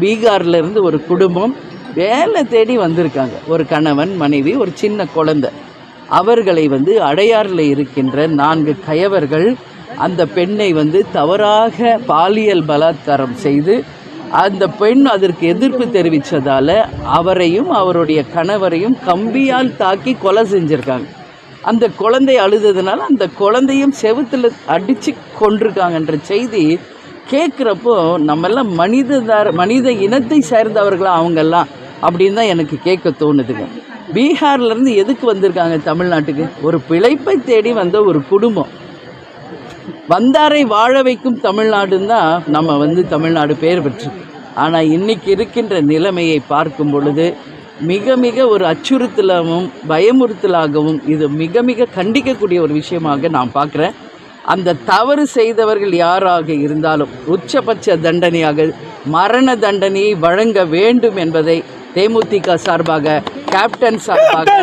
பீகார்லேருந்து ஒரு குடும்பம் வேலை தேடி வந்திருக்காங்க. ஒரு கணவன், மனைவி, ஒரு சின்ன குழந்தை. அவர்களை அடையாறில் இருக்கின்ற 4 கயவர்கள் அந்த பெண்ணை தவறாக பாலியல் பலாத்காரம் செய்து, அந்த பெண் அதற்கு எதிர்ப்பு தெரிவித்ததால் அவரையும் அவருடைய கணவரையும் கம்பியால் தாக்கி கொலை செஞ்சுருக்காங்க. அந்த குழந்தை அழுததுனால அந்த குழந்தையும் செவுத்தில் அடித்து கொண்டிருக்காங்கன்ற செய்தி கேட்குறப்போ நம்மெல்லாம் மனித இனத்தை சேர்ந்தவர்களா அவங்கெல்லாம் அப்படின்னு தான் எனக்கு கேட்க தோணுதுங்க. பீகார்லேருந்து எதுக்கு வந்திருக்காங்க தமிழ்நாட்டுக்கு? ஒரு பிழைப்பை தேடி வந்த ஒரு குடும்பம். வந்தாரை வாழ வைக்கும் தமிழ்நாடுன்னு தான் நம்ம தமிழ்நாடு பேர் பெற்று. ஆனால் இன்றைக்கி இருக்கின்ற நிலைமையை பார்க்கும் பொழுது மிக மிக ஒரு அச்சுறுத்தலாகவும் பயமுறுத்தலாகவும் இது மிக மிக கண்டிக்கக்கூடிய ஒரு விஷயமாக நான் பார்க்குறேன். அந்த தவறு செய்தவர்கள் யாராக இருந்தாலும் உச்சபட்ச தண்டனையாக மரண தண்டனையை வழங்க வேண்டும் என்பதை தேமுதிக சார்பாக, கேப்டன் சார்பாக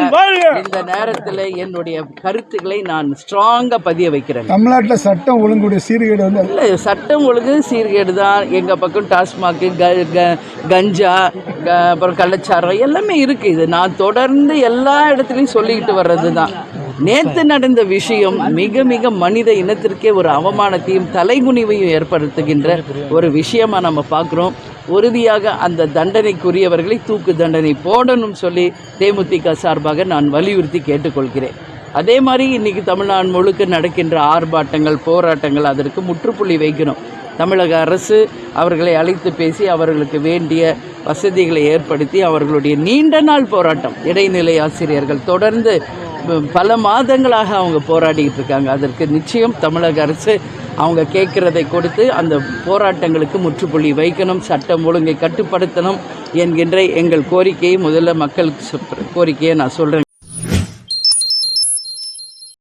இந்த நேரத்தில் என்னுடைய கருத்துக்களை நான் ஸ்ட்ராங்காக பதிய வைக்கிறேன். தமிழ்நாட்டில் சட்டம் ஒழுங்குடைய சீர்கேடு இல்லை, சட்டம் ஒழுங்கு சீர்கேடு தான். எங்கள் பக்கம் டாஸ்மாக்கு, கஞ்சா, அப்புறம் கள்ளச்சாரம் எல்லாமே இருக்குது. இது நான் தொடர்ந்து எல்லா இடத்துலையும் சொல்லிக்கிட்டு வர்றது தான். நேற்று நடந்த விஷயம் மிக மிக மனித இனத்திற்கே ஒரு அவமானத்தையும் தலைகுனிவையும் ஏற்படுத்துகின்ற ஒரு விஷயமாக நம்ம பார்க்குறோம். உறுதியாக அந்த தண்டனைக்குரியவர்களை தூக்கு தண்டனை போடணும் சொல்லி தேமுதிக சார்பாக நான் வலியுறுத்தி கேட்டுக்கொள்கிறேன். அதே மாதிரி இன்றைக்கி தமிழ்நாடு முழுக்க நடக்கின்ற ஆர்ப்பாட்டங்கள், போராட்டங்கள் அதற்கு முற்றுப்புள்ளி வைக்கணும். தமிழக அரசு அவர்களை அழைத்து பேசி அவர்களுக்கு வேண்டிய வசதிகளை ஏற்படுத்தி அவர்களுடைய நீண்ட நாள் போராட்டம், இடைநிலை ஆசிரியர்கள் தொடர்ந்து பல மாதங்களாக அவங்க போராடிக்கிட்டு இருக்காங்க. அதற்கு நிச்சயம் தமிழக அரசு அவங்க கேட்குறதை கொடுத்து அந்த போராட்டங்களுக்கு முற்றுப்புள்ளி வைக்கணும், சட்டம் ஒழுங்கை கட்டுப்படுத்தணும் என்கின்ற எங்கள் கோரிக்கையை முதல்ல மக்களுக்கு கோரிக்கையை நான் சொல்கிறேன்.